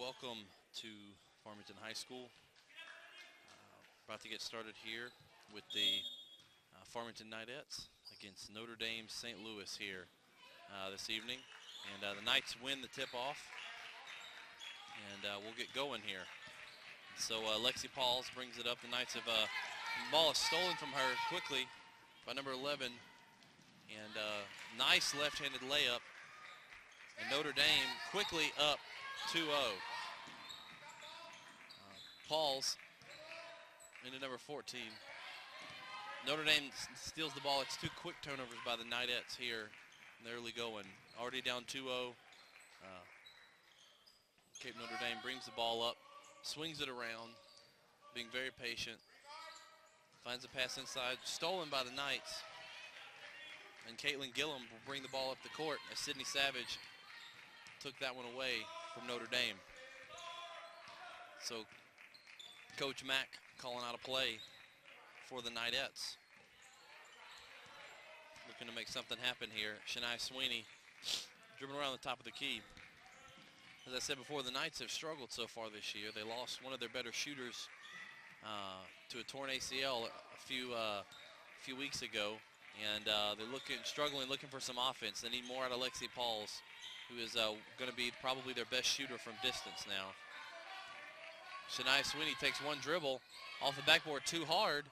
welcome to Farmington High School. About to get started here with the Farmington Knightettes against Notre Dame St. Louis here this evening. And the Knights win the tip-off, and we'll get going here. So Lexi Pauls brings it up. The Knights have the ball is stolen from her quickly by number 11, and nice left-handed layup. And Notre Dame quickly up 2-0. Pauls into number 14. Notre Dame steals the ball. It's two quick turnovers by the Knightettes here in the early going. Already down 2-0. Cape Notre Dame brings the ball up, swings it around, being very patient. Finds a pass inside, stolen by the Knights. And Caitlin Gillum will bring the ball up the court as Sydney Savage took that one away from Notre Dame. So Coach Mack calling out a play for the Knightettes. Looking to make something happen here. Shania Sweeney dribbling around the top of the key. As I said before, the Knights have struggled so far this year. They lost one of their better shooters to a torn ACL a few weeks ago, and they're struggling, looking for some offense. They need more out of Lexi Pauls, who is going to be probably their best shooter from distance now. Shania Sweeney takes one dribble off the backboard too hard,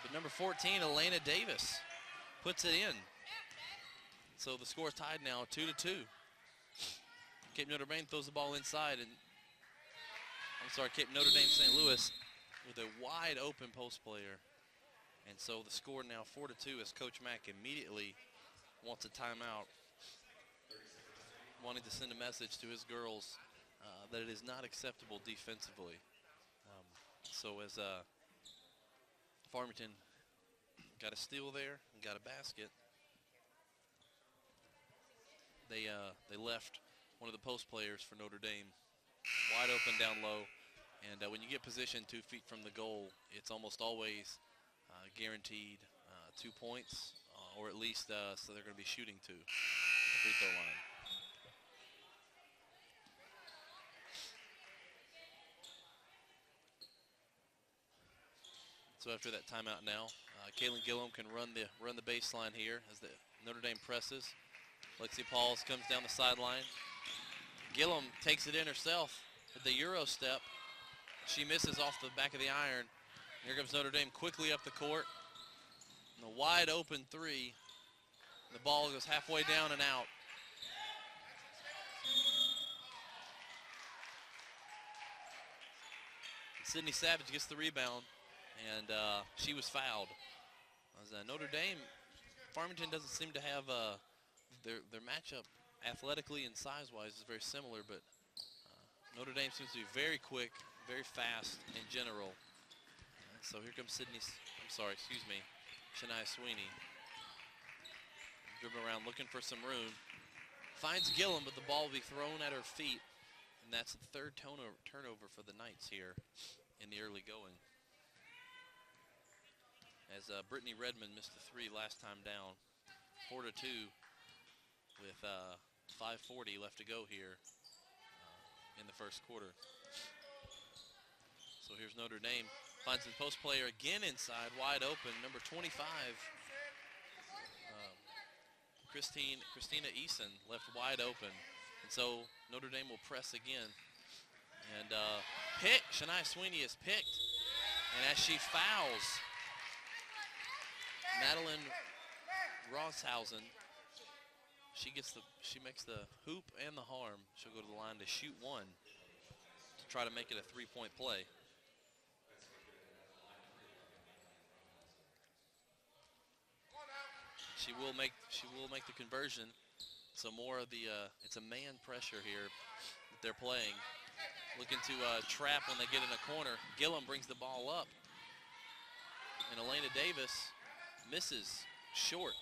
but number 14, Elena Davis, puts it in. So the score is tied now, 2-2. Cape Notre Dame throws the ball inside, and Cape Notre Dame St. Louis with a wide open post player. And so the score now 4-2 as Coach Mack immediately wants a timeout, wanting to send a message to his girls that it is not acceptable defensively. So as Farmington got a steal there and got a basket, they left one of the post players for Notre Dame wide open down low. And when you get positioned 2 feet from the goal, it's almost always guaranteed 2 points, or at least so they're going to be shooting to the free throw line. So after that timeout now, Caitlin Gillum can run the baseline here as the Notre Dame presses. Lexi Pauls comes down the sideline. Gillum takes it in herself with the Euro step. She misses off the back of the iron. Here comes Notre Dame quickly up the court. And a wide open three. The ball goes halfway down and out. Sydney Savage gets the rebound, and she was fouled. As Notre Dame, Farmington doesn't seem to have their matchup athletically and size-wise is very similar, but Notre Dame seems to be very quick, very fast in general. So here comes Shania Sweeney. Dribbling around, looking for some room. Finds Gillum, but the ball will be thrown at her feet. And that's the third turnover for the Knights here in the early going. As Brittany Redmond missed the three last time down. 4-2 with 5:40 left to go here in the first quarter. So here's Notre Dame. Finds the post player again inside, wide open. Number 25, Christina Eason, left wide open. And so Notre Dame will press again. And Shania Sweeney is picked. And as she fouls Madeline Rosshausen, she makes the hoop and the harm. She'll go to the line to shoot one to try to make it a three-point play. She will make the conversion. So more of the it's a man pressure here that they're playing. Looking to trap when they get in a corner. Gillum brings the ball up, and Elena Davis misses short.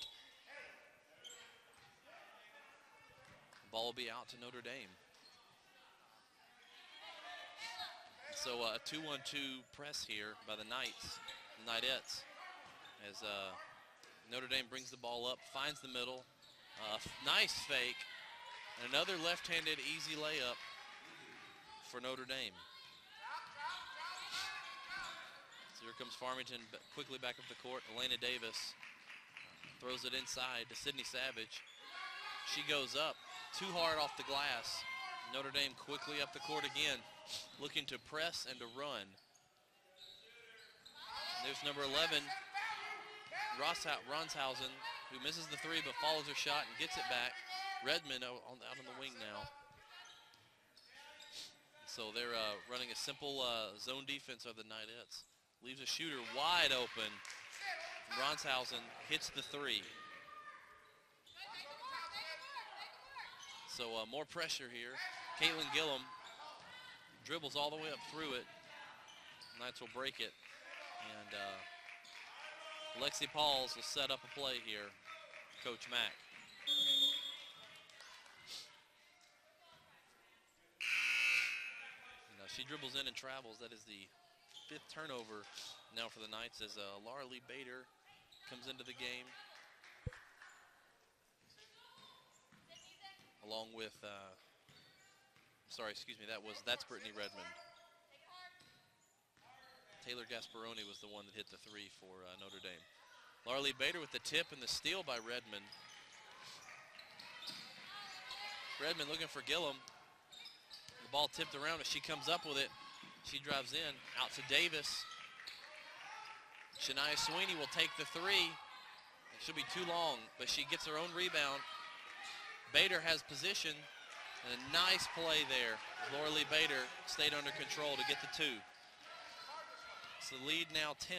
The ball will be out to Notre Dame. So a 2-1-2 press here by the Knightettes, as Notre Dame brings the ball up, finds the middle. Nice fake, And another left-handed easy layup for Notre Dame. So here comes Farmington quickly back up the court. Elena Davis throws it inside to Sydney Savage. She goes up too hard off the glass. Notre Dame quickly up the court again, looking to press and to run. There's number 11, Ronshausen, who misses the three but follows her shot and gets it back. Redmond out on the wing now. So they're running a simple zone defense of the Knightettes. Leaves a shooter wide open. Ronshausen hits the three. So more pressure here. Caitlin Gillum dribbles all the way up through it. Knights will break it. And Lexi Pauls will set up a play here, Coach Mack. She dribbles in and travels. That is the 5th turnover now for the Knights as Laura Lee Bader comes into the game. Along with, that's Brittany Redmond. Taylor Gasparoni was the one that hit the three for Notre Dame. Laura Lee Bader with the tip and the steal by Redmond. Redmond looking for Gillum. The ball tipped around as she comes up with it. She drives in, out to Davis. Shania Sweeney will take the three. It should be too long, but she gets her own rebound. Bader has position, and a nice play there. Laura Lee Bader stayed under control to get the two. So the lead now 10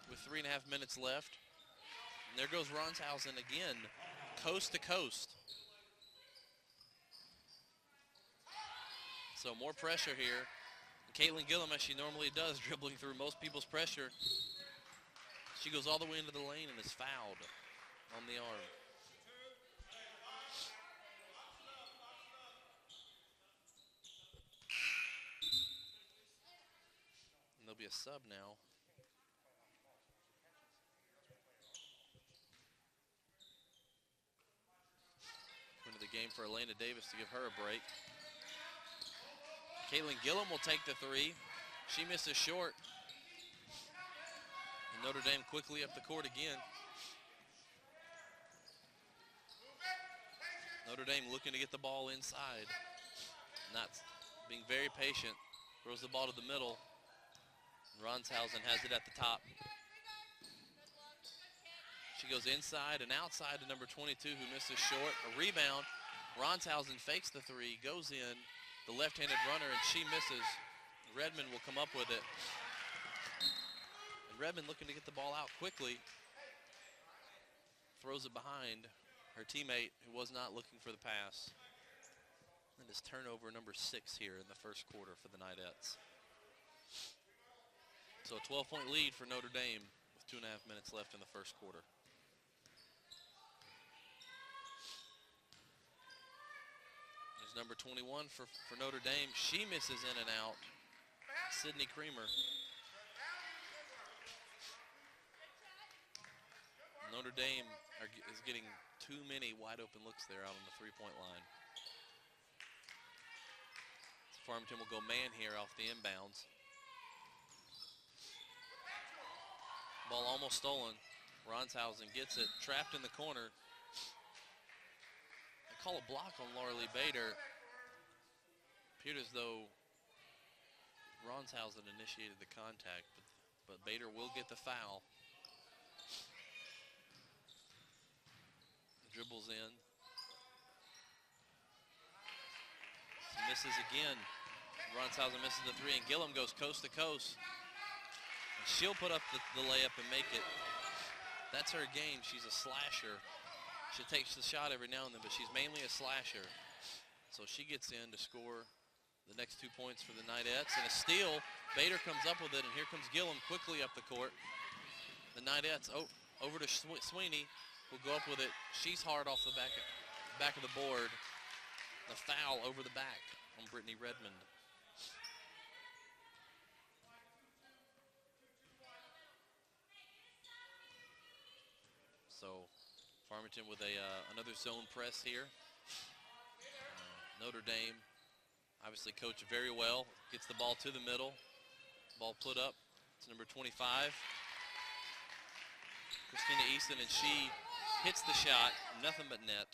with 3.5 minutes left. And there goes Ronshausen again, coast to coast. So more pressure here. Caitlin Gillum, as she normally does, dribbling through most people's pressure. She goes all the way into the lane and is fouled on the arm. And there'll be a sub now. Into the game for Elena Davis to give her a break. Caitlin Gillum will take the three. She misses short. And Notre Dame quickly up the court again. Notre Dame looking to get the ball inside. Not being very patient. Throws the ball to the middle. Ronshausen has it at the top. She goes inside and outside to number 22 who misses short. A rebound. Ronshausen fakes the three, goes in. The left-handed runner, and she misses. Redmond will come up with it. And Redmond looking to get the ball out quickly. Throws it behind her teammate who was not looking for the pass. And it's turnover number 6 here in the first quarter for the Knightettes. So a 12-point lead for Notre Dame with 2.5 minutes left in the first quarter. Number 21 for Notre Dame. She misses in and out. Sydney Creamer. Notre Dame is getting too many wide open looks there out on the three-point line. Farmington will go man here off the inbounds. Ball almost stolen. Ronshausen gets it, trapped in the corner. Call a block on Laura Lee Bader. Appeared as though Ronshausen initiated the contact, but Bader will get the foul. Dribbles in. Misses again. Ronshausen misses the three, and Gillum goes coast to coast. And she'll put up the layup and make it. That's her game. She's a slasher. She takes the shot every now and then, but she's mainly a slasher. So she gets in to score the next 2 points for the Knightettes. And a steal. Bader comes up with it, and here comes Gillum quickly up the court. The Knightettes over to Sweeney, will go up with it. She's hard off the back of the board. The foul over the back on Brittany Redmond. So Farmington with another zone press here. Notre Dame obviously coached very well. Gets the ball to the middle. Ball put up. It's number 25. Christina Easton, and she hits the shot. Nothing but net.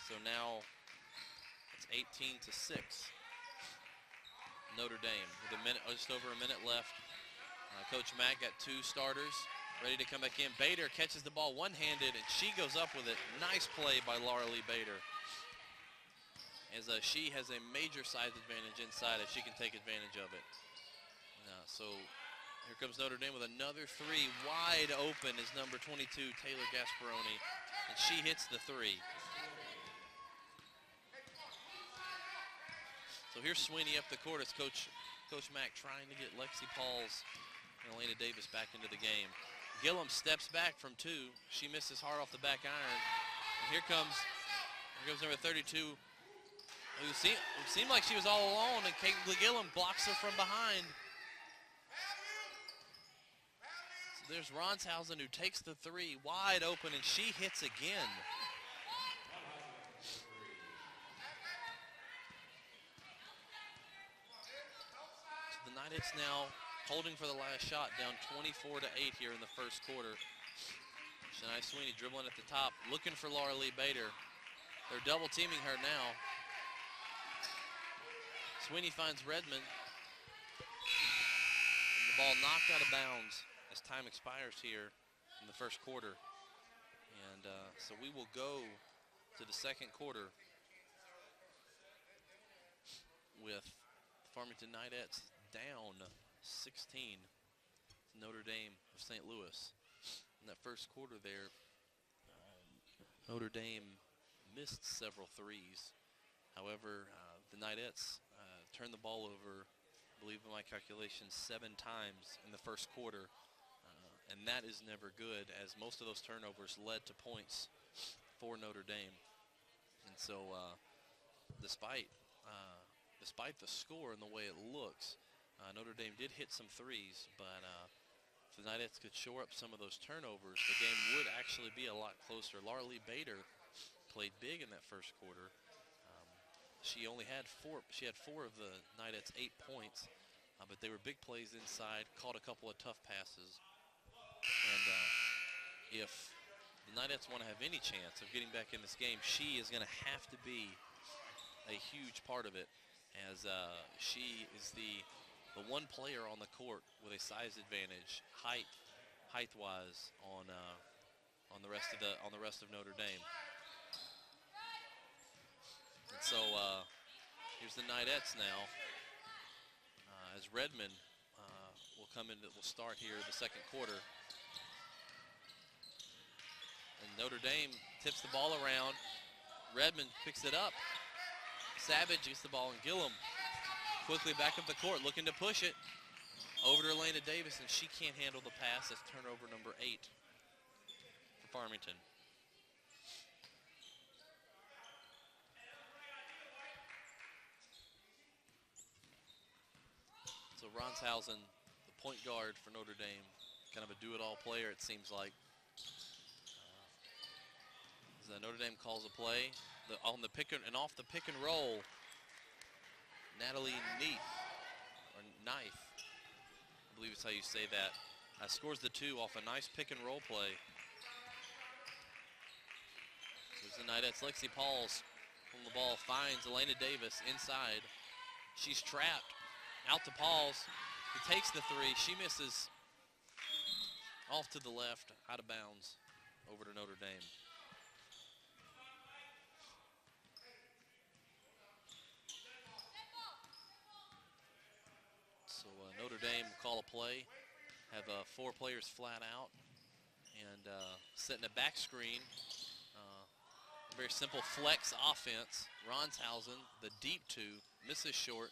So now it's 18-6. Notre Dame with just over a minute left. Coach Mack got 2 starters ready to come back in. Bader catches the ball one-handed, and she goes up with it. Nice play by Laura Lee Bader. As she has a major size advantage inside if she can take advantage of it. So here comes Notre Dame with another 3. Wide open is number 22, Taylor Gasparoni, and she hits the 3. So here's Sweeney up the court as Coach Mack trying to get Lexi Pauls and Elena Davis back into the game. Gillum steps back from 2. She misses hard off the back iron. And here comes number 32. It seemed like she was all alone, and Kate Gillum blocks her from behind. So there's Ronshausen, who takes the 3 wide open, and she hits again. So the Knightettes now holding for the last shot, down 24-8 here in the first quarter. Shania Sweeney dribbling at the top, looking for Laura Lee Bader. They're double teaming her now. Sweeney finds Redmond. The ball knocked out of bounds as time expires here in the first quarter. And so we will go to the second quarter with Farmington Knightettes down 16 to Notre Dame of St. Louis. In that first quarter there, Notre Dame missed several threes. However, the Knightettes turned the ball over, I believe in my calculations, 7 times in the first quarter. And that is never good, as most of those turnovers led to points for Notre Dame. And so despite the score and the way it looks, Notre Dame did hit some threes, but if the Knightettes could shore up some of those turnovers, the game would actually be a lot closer. Laura Lee Bader played big in that first quarter. She only had 4. She had 4 of the Knightettes' 8 points, but they were big plays inside. Caught a couple of tough passes, and if the Knightettes want to have any chance of getting back in this game, she is going to have to be a huge part of it, as she is the one player on the court with a size advantage, height-wise, on the rest of Notre Dame. And so here's the Knightettes now, as Redmond will come in. Will start here the second quarter. And Notre Dame tips the ball around. Redmond picks it up. Savage gets the ball, and Gillum quickly back up the court, looking to push it over to Elena Davis, and she can't handle the pass. That's turnover number 8 for Farmington. So Ronshausen, the point guard for Notre Dame, kind of a do-it-all player, it seems like. Notre Dame calls a play on the pick and off the pick and roll. Natalie Knife, I believe is how you say that, scores the 2 off a nice pick and roll play. There's the Knightettes. Lexi Pauls on the ball, finds Elena Davis inside. She's trapped. Out to Pauls. He takes the 3. She misses off to the left, out of bounds, over to Notre Dame. So Notre Dame will call a play, have 4 players flat out, and setting a back screen. Very simple flex offense. Ronshausen, the deep 2, misses short.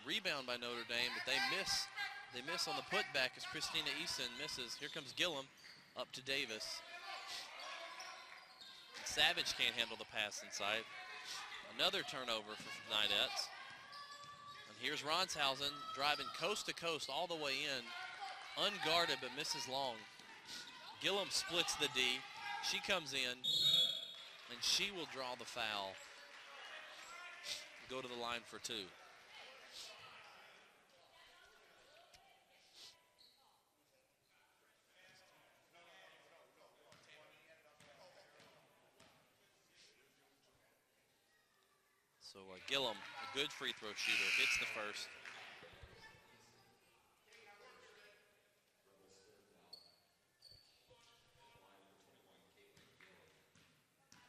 Rebound by Notre Dame, but they miss on the putback as Christina Eason misses. Here comes Gillum up to Davis. Savage can't handle the pass inside. Another turnover for Knightettes. And here's Ronshausen driving coast to coast all the way in. Unguarded, but misses long. Gillum splits the D. She comes in, and she will draw the foul. Go to the line for 2. So Gillum, a good free throw shooter, hits the first.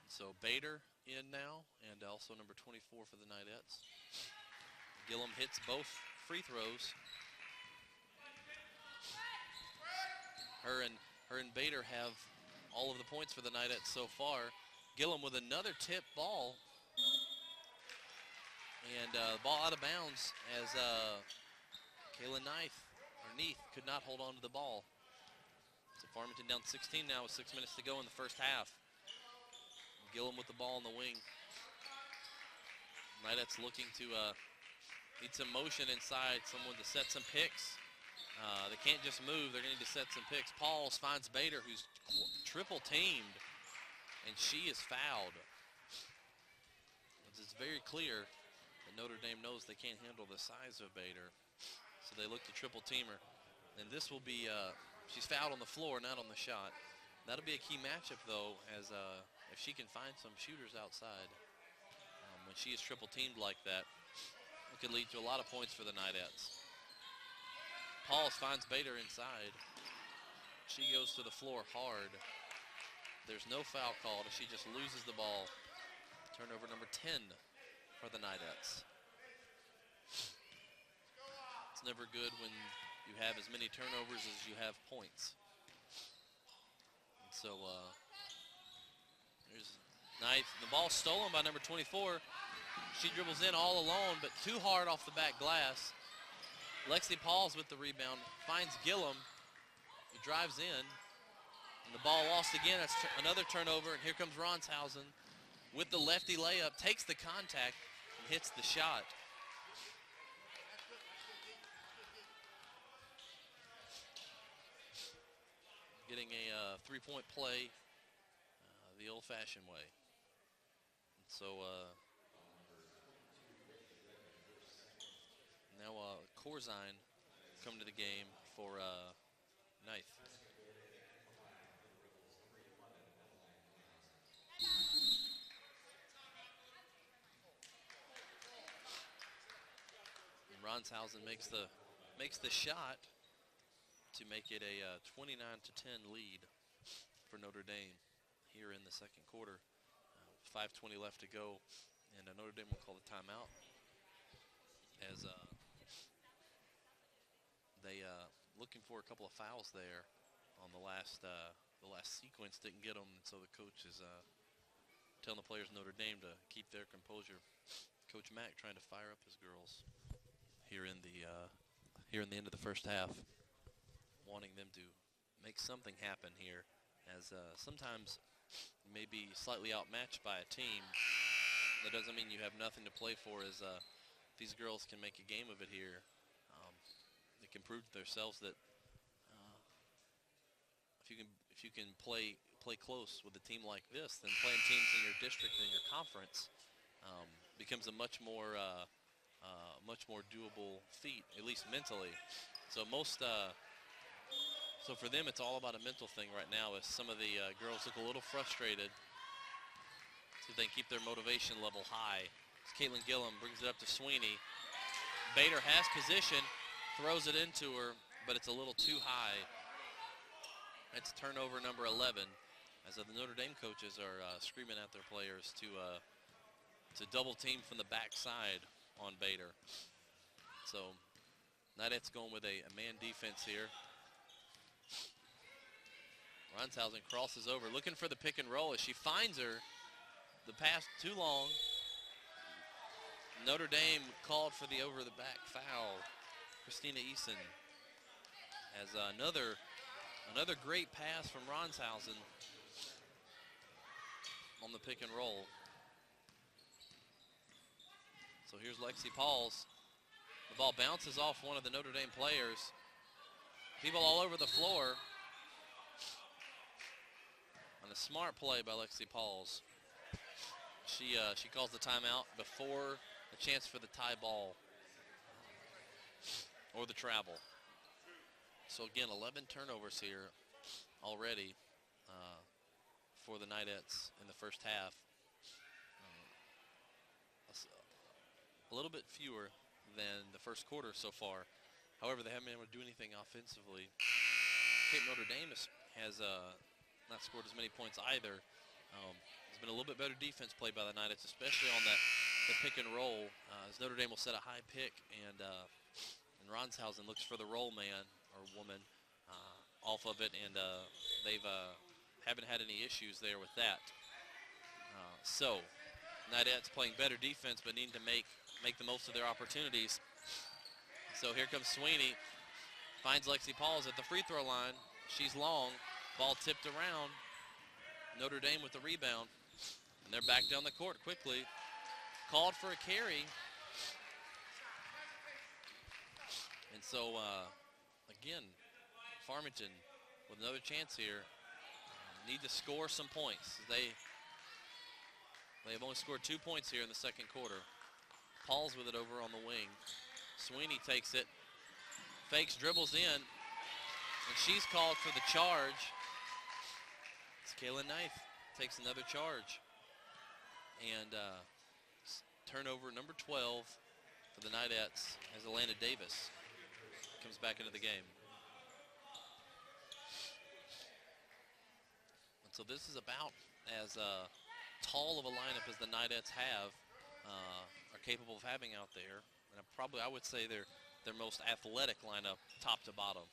So Bader in now, and also number 24 for the Knightettes. Gillum hits both free throws. Her and Bader have all of the points for the Knightettes so far. Gillum with another tip ball. And ball out of bounds as Kayla Neath could not hold on to the ball. So Farmington down 16 now with 6 minutes to go in the first half. Gillum with the ball in the wing. Knightettes looking to need some motion inside, someone to set some picks. They can't just move, they're going to need to set some picks. Pauls finds Bader, who's triple teamed, and she is fouled. It's very clear that Notre Dame knows they can't handle the size of Bader, so they look to triple teamer. And this will be, she's fouled on the floor, not on the shot. That'll be a key matchup, though, as if she can find some shooters outside. When she is triple teamed like that, it could lead to a lot of points for the Knightettes. Pauls finds Bader inside. She goes to the floor hard. There's no foul called as she just loses the ball. Turnover number 10 for the Knightettes. It's never good when you have as many turnovers as you have points. And so there's Knight. The ball stolen by number 24. She dribbles in all alone, but too hard off the back glass. Lexi Pauls with the rebound, finds Gillum, who drives in, and the ball lost again. That's another turnover, and here comes Ronshausen with the lefty layup, takes the contact, and hits the shot. Getting a three-point play the old-fashioned way. And so now Corzine come to the game for Knight. And Ronshausen makes the shot to make it a 29-10 lead for Notre Dame here in the second quarter. 5:20 left to go, and Notre Dame will call the timeout as they looking for a couple of fouls there on the last sequence, didn't get them, and so the coach is telling the players of Notre Dame to keep their composure. Coach Mack trying to fire up his girls here in the end of the first half, wanting them to make something happen here, as sometimes you may be slightly outmatched by a team. That doesn't mean you have nothing to play for, as these girls can make a game of it here. They can prove to themselves that if you can play close with a team like this, then playing teams in your district and your conference becomes a much more doable feat, at least mentally. So so for them, it's all about a mental thing right now, as some of the girls look a little frustrated. See if they can keep their motivation level high. As Caitlin Gillum brings it up to Sweeney. Bader has position, throws it into her, but it's a little too high. It's turnover number 11, as the Notre Dame coaches are screaming at their players to double team from the backside on Bader. So Knightettes going with a man defense here. Ronshausen crosses over, looking for the pick and roll as she finds her. The pass too long. Notre Dame called for the over-the-back foul. Christina Eason has another great pass from Ronshausen on the pick and roll. So here's Lexi Pauls. The ball bounces off one of the Notre Dame players. People all over the floor. On a smart play by Lexi Pauls. She calls the timeout before the chance for the tie ball or the travel. So again, 11 turnovers here already for the Knightettes in the first half. A little bit fewer than the first quarter so far. However, they haven't been able to do anything offensively. Cape Notre Dame has not scored as many points either. There's been a little bit better defense played by the Knightettes, especially on the pick and roll. As Notre Dame will set a high pick, and Ronshausen looks for the roll man or woman off of it, and they've haven't had any issues there with that. So Knightettes playing better defense, but needing to make the most of their opportunities. So here comes Sweeney, finds Lexi Pauls at the free throw line. She's long, ball tipped around. Notre Dame with the rebound, and they're back down the court quickly. Called for a carry. And so, again, Farmington with another chance here. Need to score some points. They have only scored 2 points here in the second quarter. Paul's with it over on the wing. Sweeney takes it, fakes, dribbles in, and she's called for the charge. It's Kaylin Knight takes another charge. And turnover number 12 for the Knightettes as Alana Davis comes back into the game. And so this is about as tall of a lineup as the Knightettes are capable of having out there. And I would say they're their most athletic lineup top to bottom.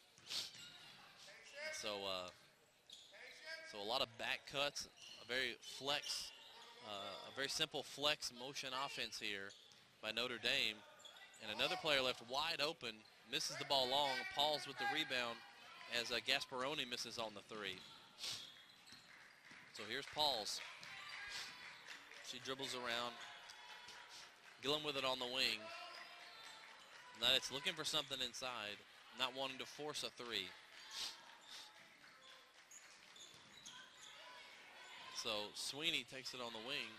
So so a lot of back cuts, a very simple flex motion offense here by Notre Dame. And another player left wide open, misses the ball long. Pauls with the rebound as Gasparoni misses on the three. So here's Pauls. She dribbles around. Gillum with it on the wing. Now it's looking for something inside, not wanting to force a three. So Sweeney takes it on the wing,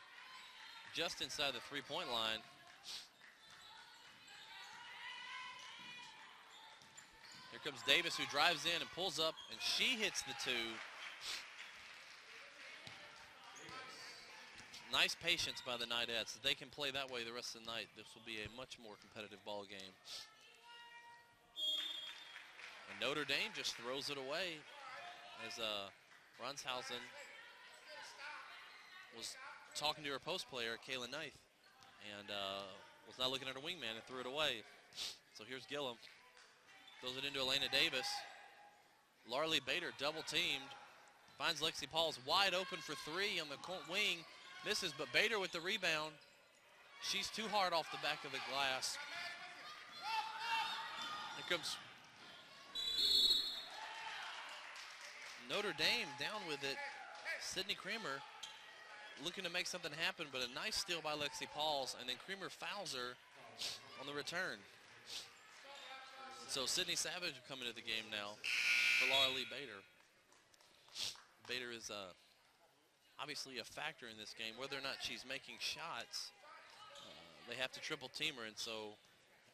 just inside the three-point line. Here comes Davis, who drives in and pulls up, and she hits the two. Nice patience by the Knightettes. If they can play that way the rest of the night, this will be a much more competitive ball game. And Notre Dame just throws it away as Ronshausen was talking to her post player, Kaylin Knight, and was not looking at her wingman and threw it away. So here's Gillum. Throws it into Alana Davis. Larley Bader double teamed. Finds Lexi Pauls wide open for three on the wing. Misses, but Bader with the rebound. She's too hard off the back of the glass. Here comes Notre Dame down with it. Sydney Creamer looking to make something happen, but a nice steal by Lexi Pauls, and then Creamer fouls her on the return. So Sydney Savage will come into the game now for Larley Bader. Bader is obviously a factor in this game. Whether or not she's making shots, they have to triple team her, and so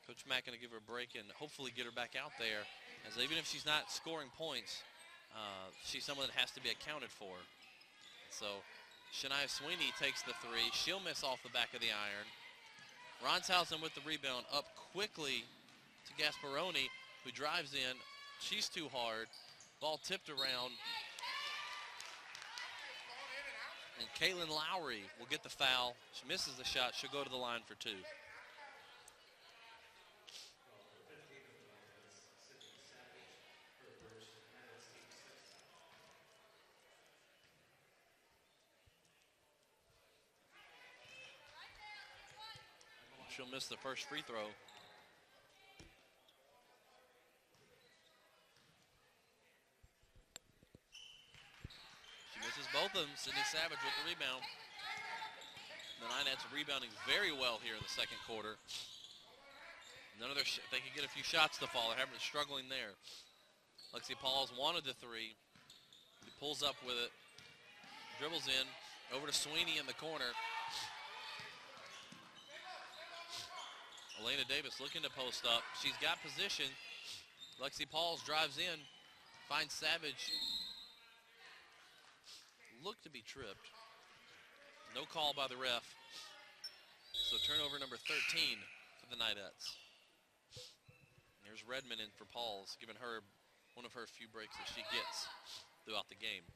Coach Mack going to give her a break and hopefully get her back out there, as even if she's not scoring points, she's someone that has to be accounted for. So Shania Sweeney takes the three. She'll miss off the back of the iron. Ronshausen with the rebound, up quickly to Gasparoni, who drives in. She's too hard. Ball tipped around. And Caitlin Lowry will get the foul. She misses the shot. She'll go to the line for two. She'll miss the first free throw. Misses both of them. Sydney Savage with the rebound. The Knightettes rebounding very well here in the second quarter. None of their they could get a few shots to fall. They're struggling there. Lexi Pauls wanted the three. He pulls up with it. dribbles in, over to Sweeney in the corner. Elena Davis looking to post up. She's got position. Lexi Pauls drives in, finds Savage. Looked to be tripped. No call by the ref. So turnover number 13 for the Knightettes. There's Redmond in for Pauls, giving her one of her few breaks that she gets throughout the game.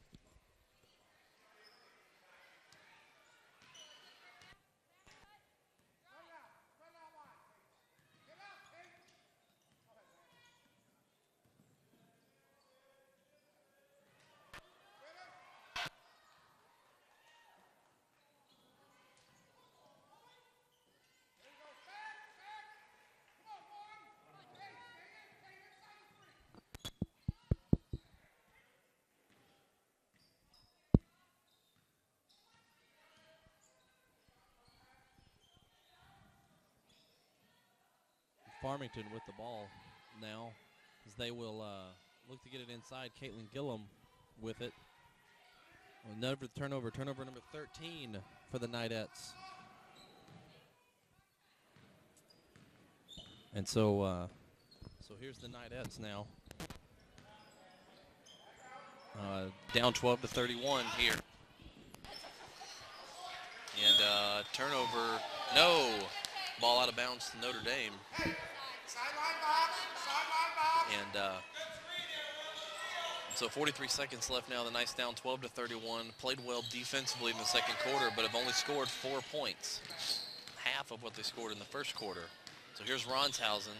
Farmington with the ball now, as they will look to get it inside. Caitlin Gillum with it. Another turnover number 13 for the Knightettes. And so here's the Knightettes now. Down 12-31 here. And turnover, no. Ball out of bounds to Notre Dame. And so 43 seconds left now. The Knights down 12-31. Played well defensively in the second quarter, but have only scored 4 points. Half of what they scored in the first quarter. So here's Ronshausen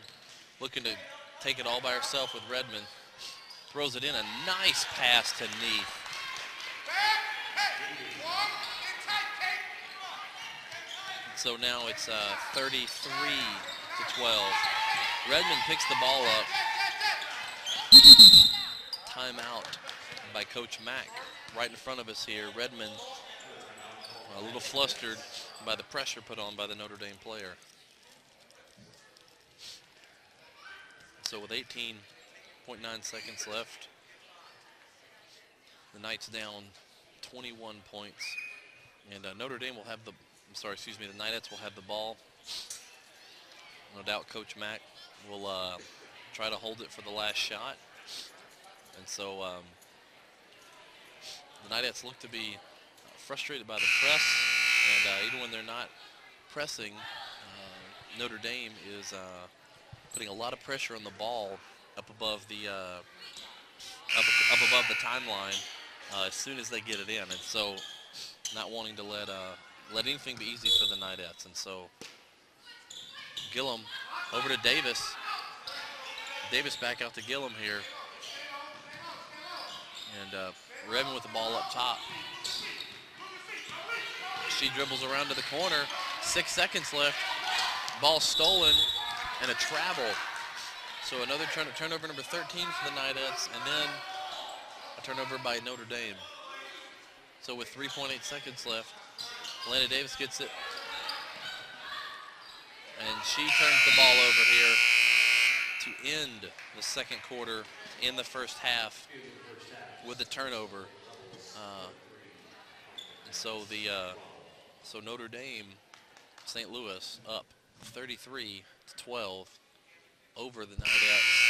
looking to take it all by herself with Redmond. Throws it in, a nice pass to Neath. So now it's 33-12. Redmond picks the ball up. Timeout by Coach Mack right in front of us here. Redmond a little flustered by the pressure put on by the Notre Dame player. So with 18.9 seconds left, the Knights down 21 points. And Notre Dame will have the, the Knightettes will have the ball. No doubt Coach Mack will try to hold it for the last shot. And so the Knightettes look to be frustrated by the press. And even when they're not pressing, Notre Dame is putting a lot of pressure on the ball up above the up above the timeline as soon as they get it in. And so not wanting to let anything be easy for the Knightettes. And so Gillum over to Davis. Davis back out to Gillum here. And Redmond with the ball up top. She dribbles around to the corner. 6 seconds left. Ball stolen and a travel. So another turnover number 13 for the Knightettes, and then a turnover by Notre Dame. So with 3.8 seconds left, Elena Davis gets it. And she turns the ball over here to end the second quarter in the first half with the turnover. And so so Notre Dame, St. Louis up 33-12 over the Knightettes.